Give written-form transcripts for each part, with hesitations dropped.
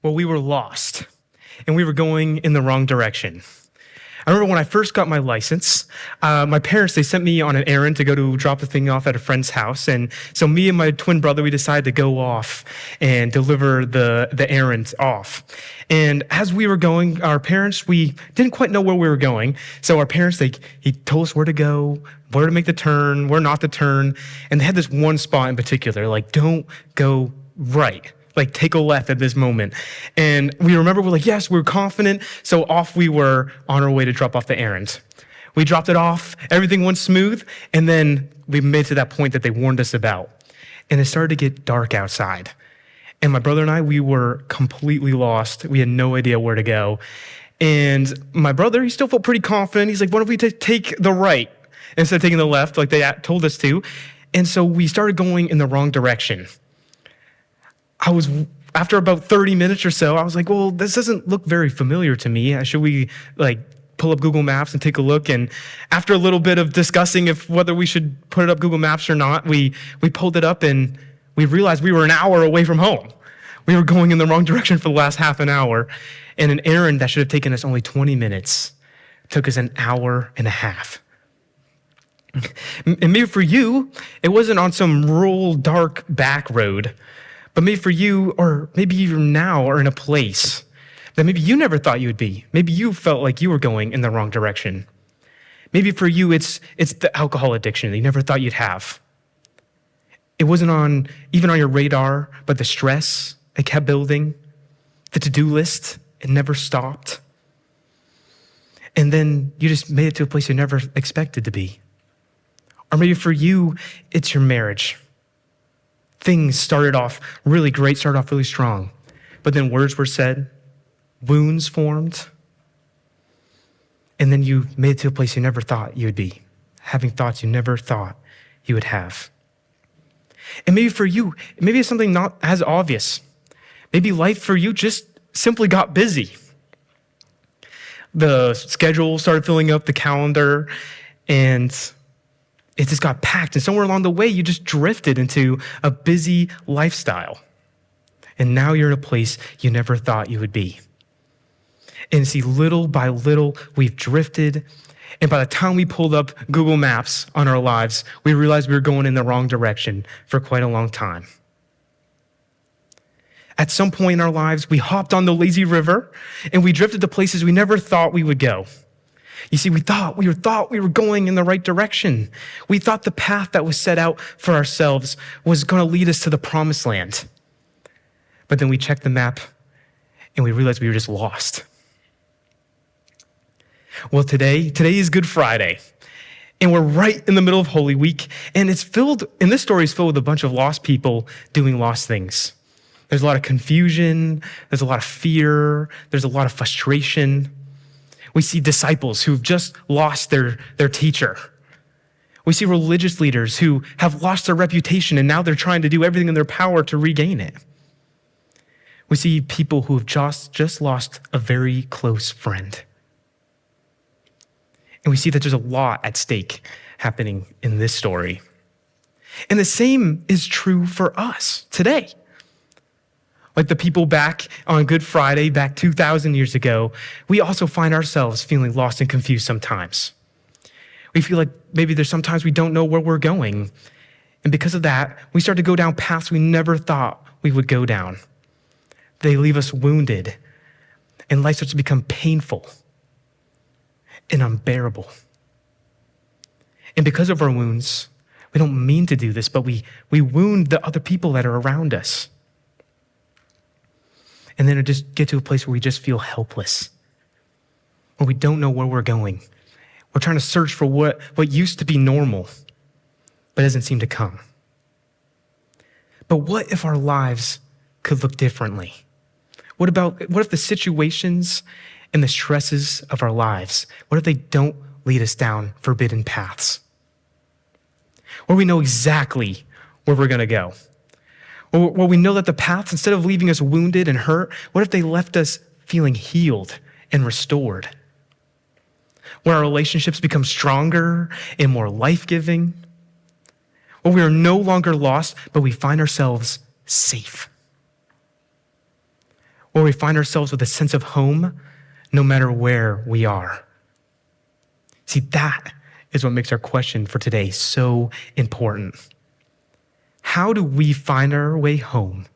Well, we were lost, and we were going in the wrong direction. I remember when I first got my license, my parents, they sent me on an errand to go to drop the thing off at a friend's house. And so me and my twin brother, we decided to go off and deliver the errand off. And as we were going, our parents, we didn't quite know where we were going. So our parents, he told us where to go, where to make the turn, where not to turn. And they had this one spot in particular, like, don't go right. Like, take a left at this moment. And we remember, we're like, yes, we're confident. So off we were on our way to drop off the errand. We dropped it off, everything went smooth, and then we made to that point that they warned us about. And it started to get dark outside. And my brother and I, we were completely lost. We had no idea where to go. And my brother, he still felt pretty confident. He's like, what if we take the right instead of taking the left like they told us to? And so we started going in the wrong direction. After about 30 minutes or so, I was like, well, this doesn't look very familiar to me. Should we pull up Google Maps and take a look? And after a little bit of discussing whether we should put it up Google Maps or not, we pulled it up and we realized we were an hour away from home. We were going in the wrong direction for the last half an hour. And an errand that should have taken us only 20 minutes took us an hour and a half. And maybe for you, it wasn't on some rural, dark back road. But maybe for you, or maybe even now, are in a place that maybe you never thought you would be. Maybe you felt like you were going in the wrong direction. Maybe for you, it's the alcohol addiction that you never thought you'd have. It wasn't even on your radar, but the stress, it kept building. The to-do list, it never stopped. And then you just made it to a place you never expected to be. Or maybe for you, it's your marriage. Things started off really great, started off really strong. But then words were said, wounds formed, and then you made it to a place you never thought you would be, having thoughts you never thought you would have. And maybe for you, maybe it's something not as obvious. Maybe life for you just simply got busy. The schedule started filling up, the calendar, and it just got packed. And somewhere along the way, you just drifted into a busy lifestyle. And now you're in a place you never thought you would be. And see, little by little, we've drifted. And by the time we pulled up Google Maps on our lives, we realized we were going in the wrong direction for quite a long time. At some point in our lives, we hopped on the lazy river and we drifted to places we never thought we would go. You see, we thought we were going in the right direction. We thought the path that was set out for ourselves was going to lead us to the promised land. But then we checked the map and we realized we were just lost. Well, today is Good Friday, and we're right in the middle of Holy Week, and this story is filled with a bunch of lost people doing lost things. There's a lot of confusion, there's a lot of fear, there's a lot of frustration. We see disciples who've just lost their teacher. We see religious leaders who have lost their reputation and now they're trying to do everything in their power to regain it. We see people who have just lost a very close friend. And we see that there's a lot at stake happening in this story. And the same is true for us today. Like the people back on Good Friday, back 2,000 years ago, we also find ourselves feeling lost and confused sometimes. We feel like maybe there's sometimes we don't know where we're going. And because of that, we start to go down paths we never thought we would go down. They leave us wounded, and life starts to become painful and unbearable. And because of our wounds, we don't mean to do this, but we wound the other people that are around us. And then it just get to a place where we just feel helpless, where we don't know where we're going. We're trying to search for what used to be normal, but doesn't seem to come. But what if our lives could look differently? What if the situations and the stresses of our lives, what if they don't lead us down forbidden paths? Where we know exactly where we're going to go. Where we know that the paths, instead of leaving us wounded and hurt, what if they left us feeling healed and restored? Where our relationships become stronger and more life-giving? Where we are no longer lost, but we find ourselves safe? where we find ourselves with a sense of home no matter where we are. See, that is what makes our question for today so important. How do we find our way home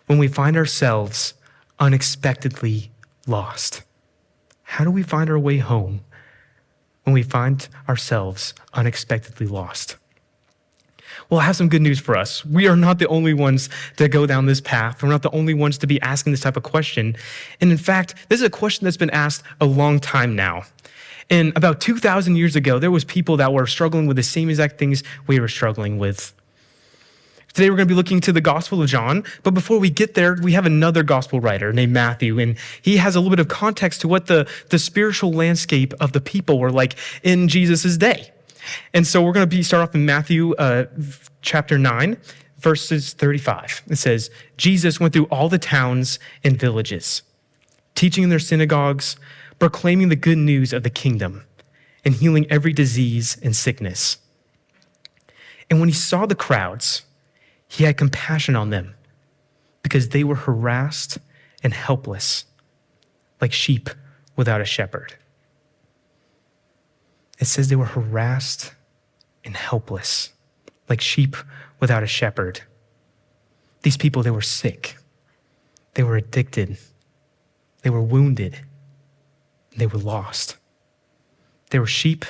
when we find ourselves unexpectedly lost? How do we find our way home when we find ourselves unexpectedly lost? Well, I have some good news for us. We are not the only ones to go down this path. We're not the only ones to be asking this type of question. And in fact, this is a question that's been asked a long time now. And about 2,000 years ago, there was people that were struggling with the same exact things we were struggling with. Today, we're going to be looking to the Gospel of John. But before we get there, we have another gospel writer named Matthew. And he has a little bit of context to what the spiritual landscape of the people were like in Jesus' day. And so we're going to start off in Matthew chapter 9, verses 35. It says, Jesus went through all the towns and villages, teaching in their synagogues, proclaiming the good news of the kingdom, and healing every disease and sickness. And when he saw the crowds, he had compassion on them because they were harassed and helpless, like sheep without a shepherd. It says they were harassed and helpless, like sheep without a shepherd. These people, they were sick. They were addicted. They were wounded. They were lost. They were sheep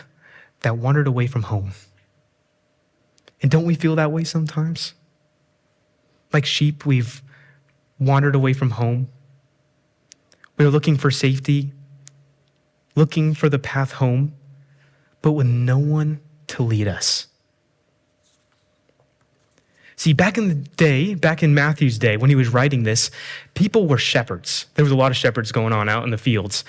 that wandered away from home. And don't we feel that way sometimes? Like sheep, we've wandered away from home. We're looking for safety, looking for the path home, but with no one to lead us. See, back in the day, back in Matthew's day, when he was writing this, people were shepherds. There was a lot of shepherds going on out in the fields.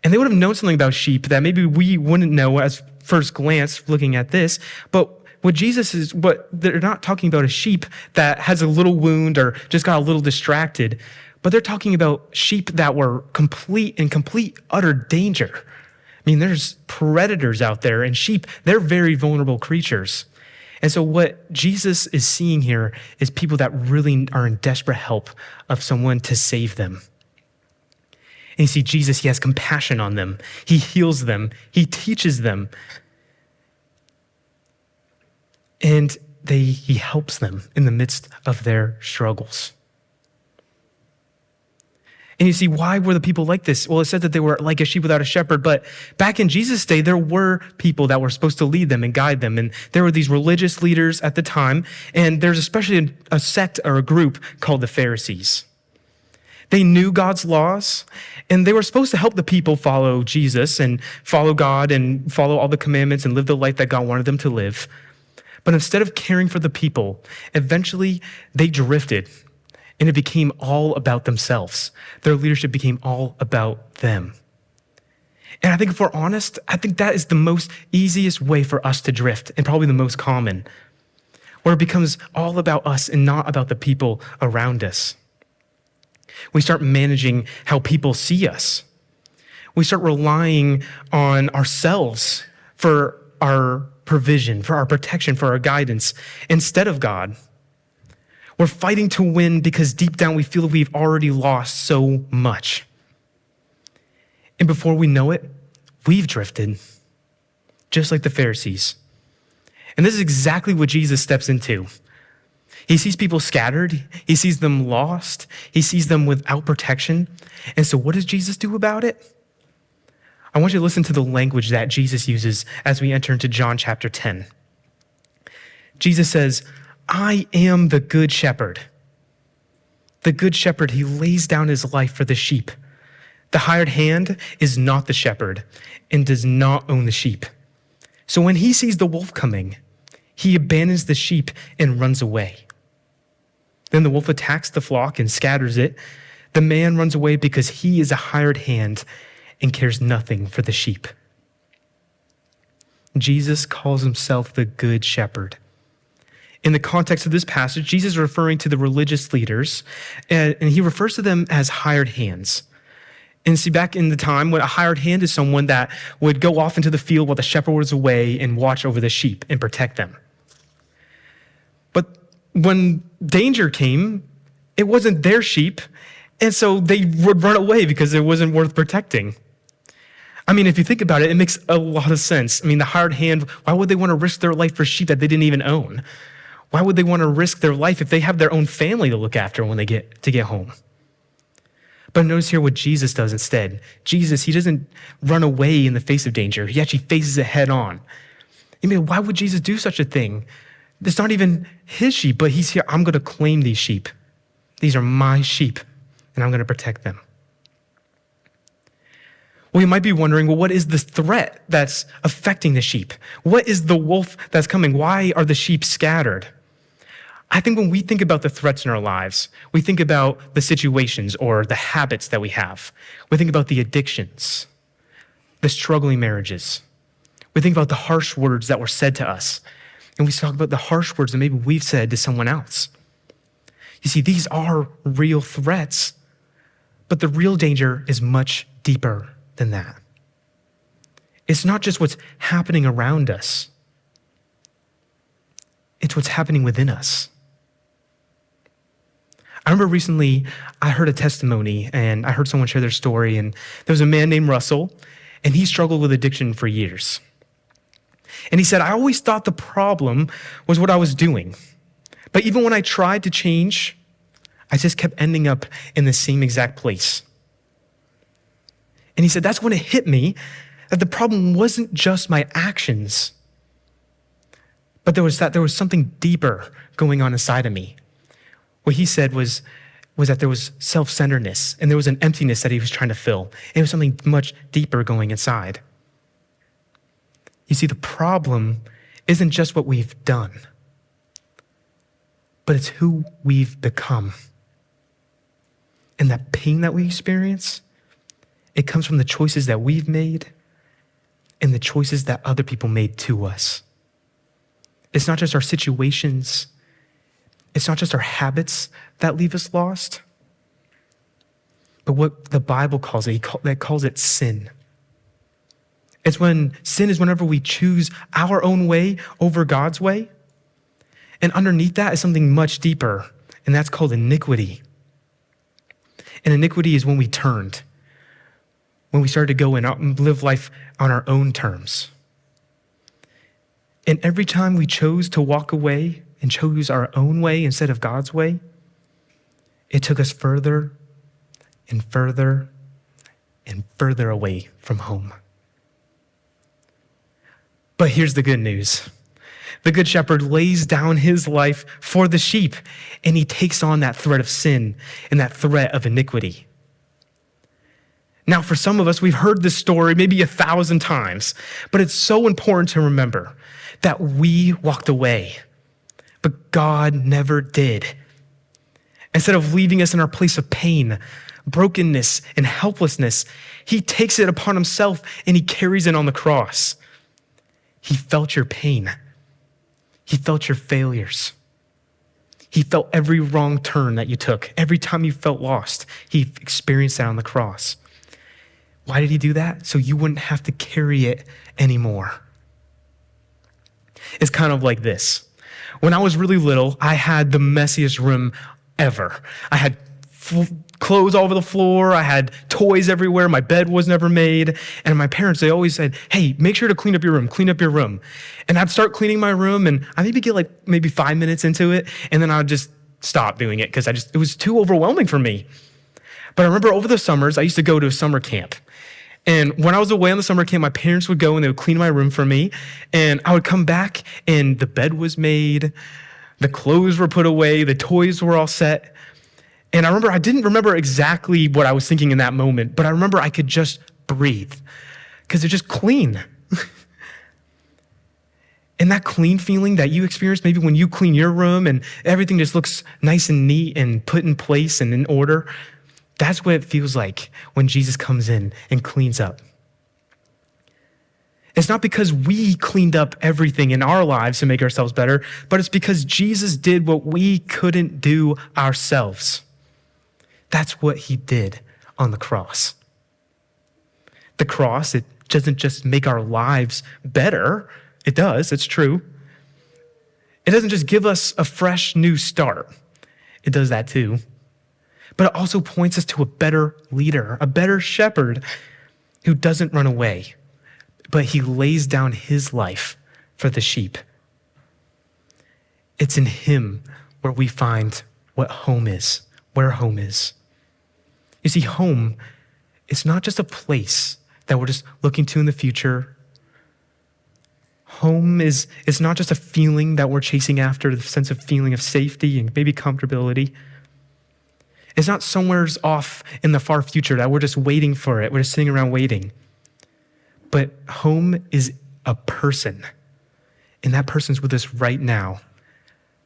And they would have known something about sheep that maybe we wouldn't know as first glance looking at this. But what they're not talking about a sheep that has a little wound or just got a little distracted, but they're talking about sheep that were in complete, utter danger. I mean, there's predators out there, and sheep, they're very vulnerable creatures. And so what Jesus is seeing here is people that really are in desperate help of someone to save them. And you see, Jesus, he has compassion on them. He heals them. He teaches them. And he helps them in the midst of their struggles. And you see, why were the people like this? Well, it said that they were like a sheep without a shepherd, but back in Jesus' day, there were people that were supposed to lead them and guide them. And there were these religious leaders at the time, and there's especially a sect or a group called the Pharisees. They knew God's laws, and they were supposed to help the people follow Jesus and follow God and follow all the commandments and live the life that God wanted them to live. But instead of caring for the people, eventually they drifted, and it became all about themselves. Their leadership became all about them. And I think if we're honest, I think that is the most easiest way for us to drift, and probably the most common, where it becomes all about us and not about the people around us. We start managing how people see us. We start relying on ourselves for our provision, for our protection, for our guidance, instead of God. We're fighting to win because deep down we feel that we've already lost so much. And before we know it, we've drifted, just like the Pharisees. And this is exactly what Jesus steps into. He sees people scattered. He sees them lost. He sees them without protection. And so what does Jesus do about it? I want you to listen to the language that Jesus uses as we enter into John chapter 10. Jesus says, I am the good shepherd. The good shepherd, he lays down his life for the sheep. The hired hand is not the shepherd and does not own the sheep. So when he sees the wolf coming, he abandons the sheep and runs away. Then the wolf attacks the flock and scatters it. The man runs away because he is a hired hand and cares nothing for the sheep. Jesus calls himself the good shepherd. In the context of this passage, Jesus is referring to the religious leaders, and he refers to them as hired hands. And see, back in the time, when a hired hand is someone that would go off into the field while the shepherd was away and watch over the sheep and protect them. But when danger came, it wasn't their sheep, And so they would run away because it wasn't worth protecting. I mean, if you think about it, it makes a lot of sense. I mean, the hired hand, why would they want to risk their life for sheep that they didn't even own? Why would they want to risk their life if they have their own family to look after when they get home? But notice here what Jesus does instead. Jesus, he doesn't run away in the face of danger. He actually faces it head on. I mean, why would Jesus do such a thing? It's not even his sheep, but he's here. I'm going to claim these sheep. These are my sheep, and I'm going to protect them. Well, you might be wondering, well, what is the threat that's affecting the sheep? What is the wolf that's coming? Why are the sheep scattered? I think when we think about the threats in our lives, we think about the situations or the habits that we have. We think about the addictions, the struggling marriages. We think about the harsh words that were said to us. And we talk about the harsh words that maybe we've said to someone else. You see, these are real threats, but the real danger is much deeper than that. It's not just what's happening around us. It's what's happening within us. I remember recently I heard a testimony and I heard someone share their story, and there was a man named Russell, and he struggled with addiction for years. And he said, I always thought the problem was what I was doing. But even when I tried to change, I just kept ending up in the same exact place. And he said, that's when it hit me that the problem wasn't just my actions, but there was something deeper going on inside of me. What he said was that there was self-centeredness and there was an emptiness that he was trying to fill. And it was something much deeper going inside. You see, the problem isn't just what we've done, but it's who we've become. And that pain that we experience, it comes from the choices that we've made and the choices that other people made to us. It's not just our situations. It's not just our habits that leave us lost, but what the Bible calls it, that calls it sin. Sin is whenever we choose our own way over God's way. And underneath that is something much deeper, and that's called iniquity. And iniquity is when we turned, when we started to go and live life on our own terms. And every time we chose to walk away and chose our own way instead of God's way, it took us further and further and further away from home. But here's the good news. The Good Shepherd lays down his life for the sheep, and he takes on that threat of sin and that threat of iniquity. Now, for some of us, we've heard this story maybe 1,000 times, but it's so important to remember that we walked away, but God never did. Instead of leaving us in our place of pain, brokenness, and helplessness, he takes it upon himself and he carries it on the cross. He felt your pain. He felt your failures. He felt every wrong turn that you took. Every time you felt lost, he experienced that on the cross. Why did he do that? So you wouldn't have to carry it anymore. It's kind of like this. When I was really little, I had the messiest room ever. I had clothes all over the floor. I had toys everywhere. My bed was never made. And my parents, they always said, hey, make sure to clean up your room, clean up your room. And I'd start cleaning my room and I maybe get maybe 5 minutes into it. And then I'd just stop doing it because it was too overwhelming for me. But I remember over the summers, I used to go to a summer camp. And when I was away on the summer camp, my parents would go and they would clean my room for me. And I would come back and the bed was made, the clothes were put away, the toys were all set. And I didn't remember exactly what I was thinking in that moment, but I remember I could just breathe because they're just clean. And that clean feeling that you experience maybe when you clean your room and everything just looks nice and neat and put in place and in order, that's what it feels like when Jesus comes in and cleans up. It's not because we cleaned up everything in our lives to make ourselves better, but it's because Jesus did what we couldn't do ourselves. That's what he did on the cross. The cross, it doesn't just make our lives better. It does, it's true. It doesn't just give us a fresh new start. It does that too. but it also points us to a better leader, a better shepherd who doesn't run away, but he lays down his life for the sheep. It's in him where we find what home is, where home is. You see, home is not just a place that we're just looking to in the future. Home is not just a feeling that we're chasing after, the sense of feeling of safety and maybe comfortability. It's not somewhere's off in the far future that we're just waiting for it. We're just sitting around waiting. But home is a person, and that person's with us right now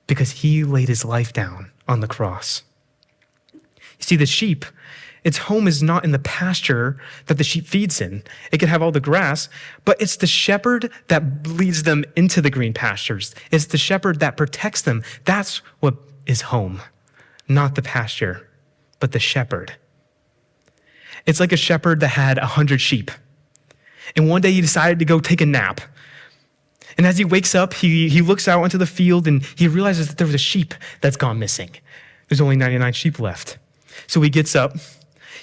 because he laid his life down on the cross. You see, the sheep, its home is not in the pasture that the sheep feeds in. It can have all the grass, but it's the shepherd that leads them into the green pastures. It's the shepherd that protects them. That's what is home, not the pasture, but the shepherd. It's like a shepherd that had 100 sheep. And one day he decided to go take a nap. And as he wakes up, he looks out onto the field and he realizes that there was a sheep that's gone missing. There's only 99 sheep left. So he gets up,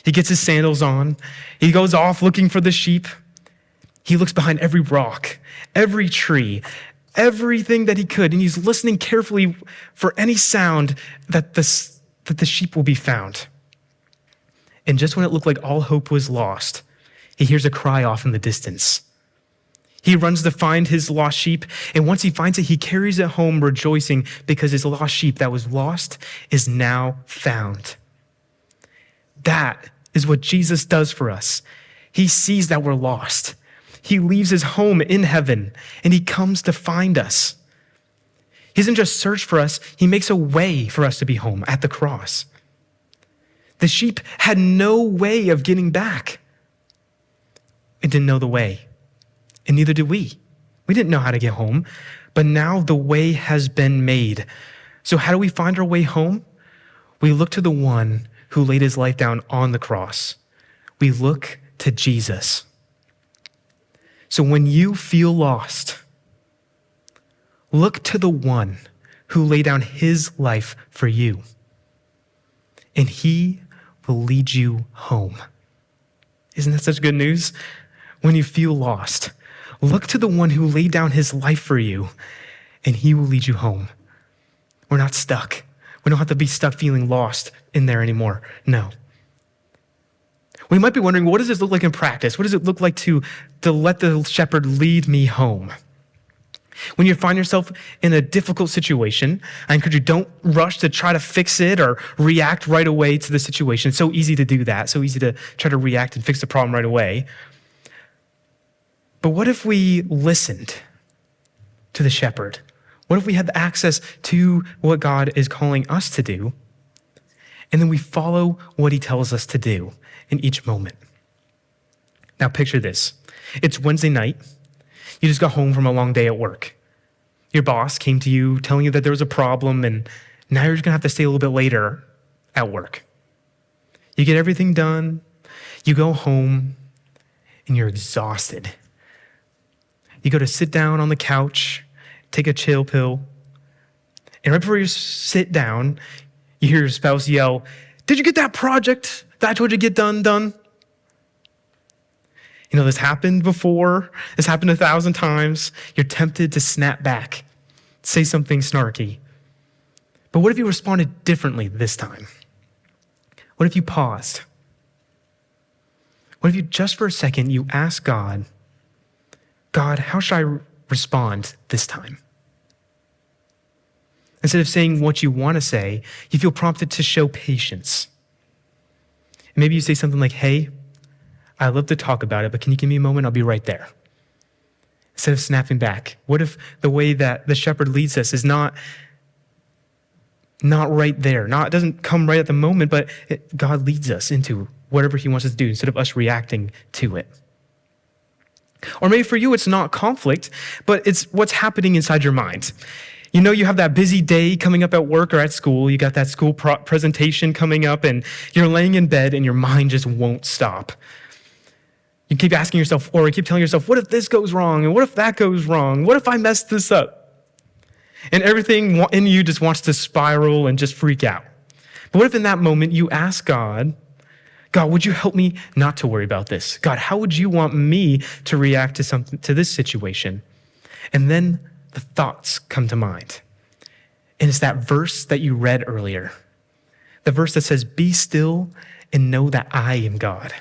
he gets his sandals on, he goes off looking for the sheep. He looks behind every rock, every tree, everything that he could, and he's listening carefully for any sound that the sheep will be found. And just when it looked like all hope was lost, he hears a cry off in the distance. He runs to find his lost sheep, and once he finds it, he carries it home rejoicing because his lost sheep that was lost is now found. That is what Jesus does for us. He sees that we're lost. He leaves his home in heaven, and he comes to find us. He doesn't just search for us, he makes a way for us to be home at the cross. The sheep had no way of getting back. It didn't know the way, and neither did we. We didn't know how to get home, but now the way has been made. So how do we find our way home? We look to the one who laid his life down on the cross. We look to Jesus. So when you feel lost, look to the one who laid down his life for you, and he will lead you home. Isn't that such good news? When you feel lost, look to the one who laid down his life for you, and he will lead you home. We're not stuck. We don't have to be stuck feeling lost in there anymore. No. We might be wondering, what does this look like in practice? What does it look like to let the shepherd lead me home? When you find yourself in a difficult situation, I encourage you, don't rush to try to fix it or react right away to the situation. It's so easy to do that, so easy to try to react and fix the problem right away. But what if we listened to the shepherd? What if we had access to what God is calling us to do, and then we follow what he tells us to do in each moment? Now picture this. It's Wednesday night. You just got home from a long day at work. Your boss came to you telling you that there was a problem, and now you're just gonna have to stay a little bit later at work. You get everything done, you go home, and you're exhausted. You go to sit down on the couch, take a chill pill, and right before you sit down, you hear your spouse yell, "Did you get that project that I told you to get done?" You know, this happened before. This happened 1,000 times. You're tempted to snap back, say something snarky. But what if you responded differently this time? What if you paused? What if you just for a second, you ask God, how should I respond this time? Instead of saying what you want to say, you feel prompted to show patience. Maybe you say something like, "Hey, I'd love to talk about it, but can you give me a moment? I'll be right there." Instead of snapping back, what if the way that the shepherd leads us is not right there? It doesn't come right at the moment, but God leads us into whatever he wants us to do instead of us reacting to it. Or maybe for you, it's not conflict, but it's what's happening inside your mind. You know, you have that busy day coming up at work or at school. You got that school presentation coming up, and you're laying in bed and your mind just won't stop. You keep asking yourself, or you keep telling yourself, what if this goes wrong? And what if that goes wrong? What if I mess this up? And everything in you just wants to spiral and just freak out. But what if in that moment you ask God, God, would you help me not to worry about this? God, how would you want me to react to this situation? And then the thoughts come to mind. And it's that verse that you read earlier. The verse that says, be still and know that I am God.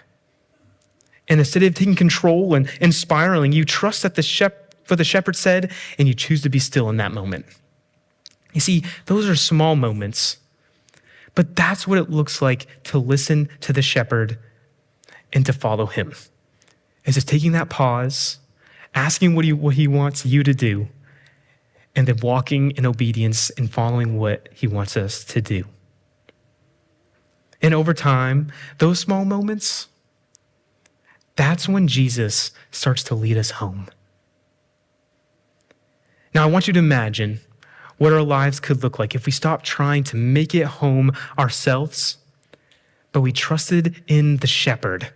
And instead of taking control and spiraling, you trust that what the shepherd said, and you choose to be still in that moment. You see, those are small moments, but that's what it looks like to listen to the shepherd and to follow him. It's just taking that pause, asking what he wants you to do, and then walking in obedience and following what he wants us to do. And over time, those small moments, that's when Jesus starts to lead us home. Now, I want you to imagine what our lives could look like if we stopped trying to make it home ourselves, but we trusted in the shepherd.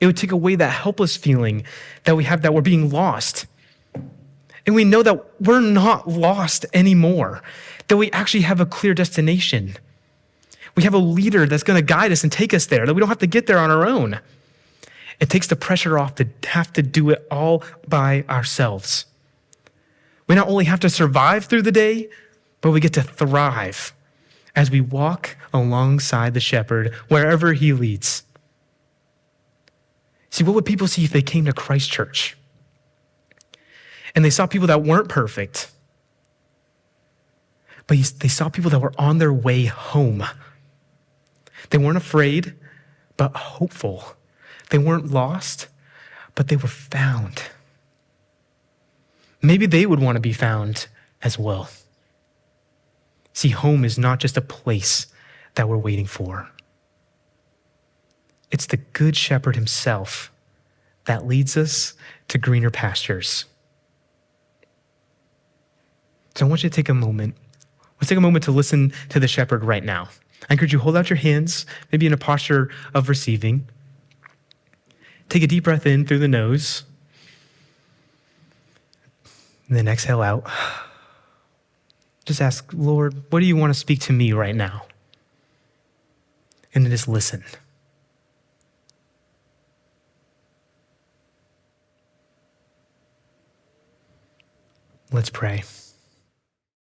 It would take away that helpless feeling that we have that we're being lost. And we know that we're not lost anymore, that we actually have a clear destination. We have a leader that's going to guide us and take us there, that we don't have to get there on our own. It takes the pressure off to have to do it all by ourselves. We not only have to survive through the day, but we get to thrive as we walk alongside the shepherd wherever he leads. See, what would people see if they came to Christ Church and they saw people that weren't perfect, but they saw people that were on their way home? They weren't afraid, but hopeful. They weren't lost, but they were found. Maybe they would want to be found as well. See, home is not just a place that we're waiting for. It's the Good Shepherd himself that leads us to greener pastures. So I want you to take a moment. Let's take a moment to listen to the shepherd right now. I encourage you to hold out your hands, maybe in a posture of receiving. Take a deep breath in through the nose. And then exhale out. Just ask, Lord, what do you want to speak to me right now? And then just listen. Let's pray.